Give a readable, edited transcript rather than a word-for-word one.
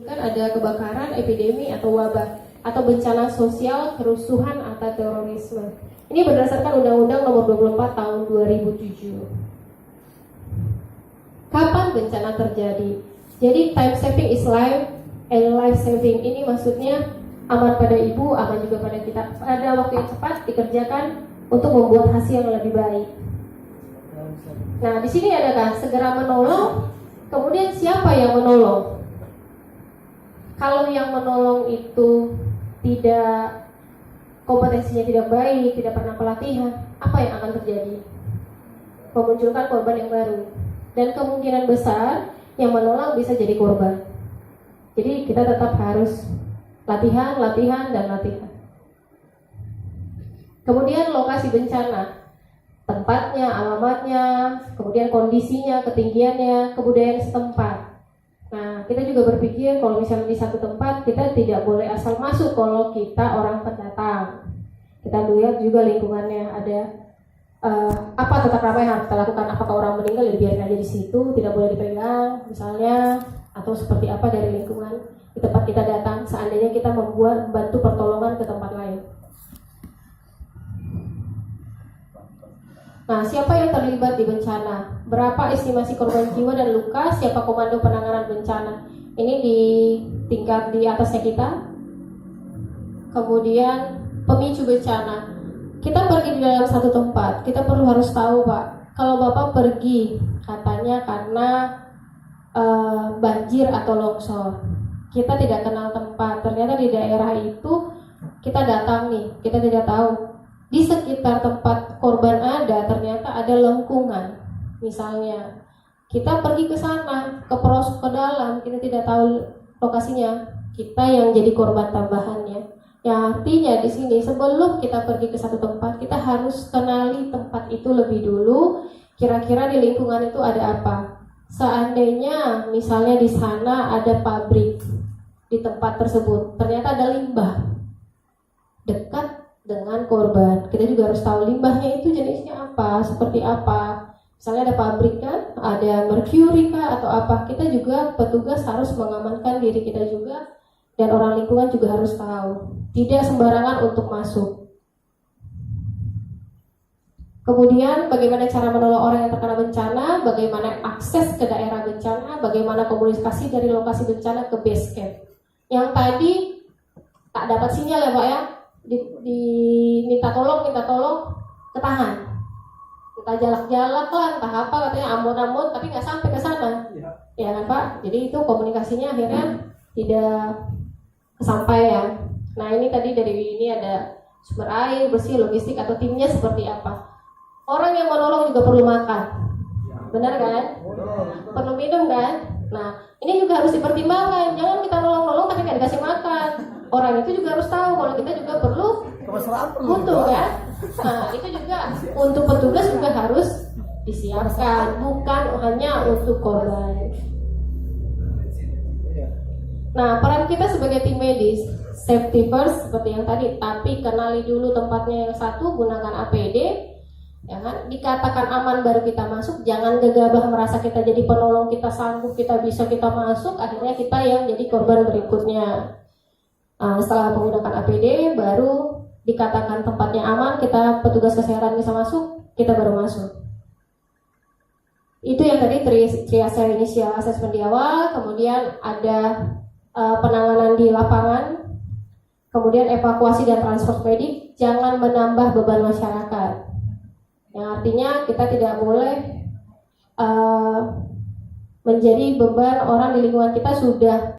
Kan ada kebakaran, epidemi atau wabah atau bencana sosial, kerusuhan atau terorisme. Ini berdasarkan Undang-Undang Nomor 24 Tahun 2007. Kapan bencana terjadi? Jadi time saving is life and life saving. Ini maksudnya aman pada ibu, aman juga pada kita. Pada waktu yang cepat dikerjakan untuk membuat hasil yang lebih baik. Nah, di sini adakah segera menolong? Kemudian siapa yang menolong? Kalau yang menolong itu tidak kompetensinya tidak baik, tidak pernah pelatihan, apa yang akan terjadi? Memunculkan korban yang baru. Dan kemungkinan besar yang menolong bisa jadi korban. Jadi kita tetap harus latihan, dan latihan. Kemudian lokasi bencana, tempatnya, alamatnya, kemudian kondisinya, ketinggiannya, kebudayaan setempat. Nah, kita juga berpikir kalau misalnya di satu tempat kita tidak boleh asal masuk kalau kita orang pendatang. Kita lihat juga lingkungannya ada apa tata krama yang harus kita lakukan. Apakah orang meninggal ya biarin aja di situ, tidak boleh dipegang misalnya, atau seperti apa dari lingkungan di tempat kita datang. Seandainya kita membantu pertolongan ke tempat lain. Nah, siapa yang terlibat di bencana? Berapa estimasi korban jiwa dan luka? Siapa komando penanganan bencana? Ini di tingkat di atasnya kita. Kemudian pemicu bencana. Kita pergi di dalam satu tempat, kita perlu harus tahu, Pak. Kalau Bapak pergi katanya karena banjir atau longsor, kita tidak kenal tempat. Ternyata di daerah itu kita datang nih, kita tidak tahu. Di sekitar tempat korban ada, ternyata ada lengkungan. Misalnya, kita pergi ke sana, ke dalam, kita tidak tahu lokasinya. Kita yang jadi korban tambahannya. Yang artinya di sini sebelum kita pergi ke satu tempat, kita harus kenali tempat itu lebih dulu. Kira-kira di lingkungan itu ada apa? Seandainya misalnya di sana ada pabrik di tempat tersebut, ternyata ada limbah dekat dengan korban, kita juga harus tahu limbahnya itu jenisnya apa, seperti apa. Misalnya ada pabrik kan, ada merkuri kah atau apa. Kita juga petugas harus mengamankan diri kita juga, dan orang lingkungan juga harus tahu. Tidak sembarangan untuk masuk. Kemudian bagaimana cara menolong orang yang terkena bencana, bagaimana akses ke daerah bencana, bagaimana komunikasi dari lokasi bencana ke base camp. Yang tadi tak dapat sinyal ya Pak ya, diminta tolong ketahan, kita jalak-jalak lah entah apa, katanya ambon-ambon tapi nggak sampai ke sana ya kan Pak. Jadi itu komunikasinya akhirnya tidak kesampaian. Nah ini tadi dari ini ada sumber air bersih, logistik atau timnya seperti apa. Orang yang menolong juga perlu makan, benar kan? Perlu minum kan? Nah ini juga harus dipertimbangkan. Jangan kita nolong tapi nggak dikasih makan. Orang itu juga harus tahu kalau kita juga perlu butuh kan. Nah itu juga untuk petugas juga harus disiapkan, bukan hanya untuk korban. Nah peran kita sebagai tim medis, safety first seperti yang tadi, tapi kenali dulu tempatnya yang satu, gunakan APD. Ya kan? Dikatakan aman baru kita masuk, jangan gegabah merasa kita jadi penolong, kita sanggup, kita bisa, kita masuk, akhirnya kita yang jadi korban berikutnya. Setelah menggunakan APD baru dikatakan tempatnya aman, kita petugas kesehatan bisa masuk, kita baru masuk. Itu yang tadi triase inisial assessment di awal. Kemudian ada penanganan di lapangan, kemudian evakuasi dan transport medik. Jangan menambah beban masyarakat, yang artinya kita tidak boleh menjadi beban orang di lingkungan kita sudah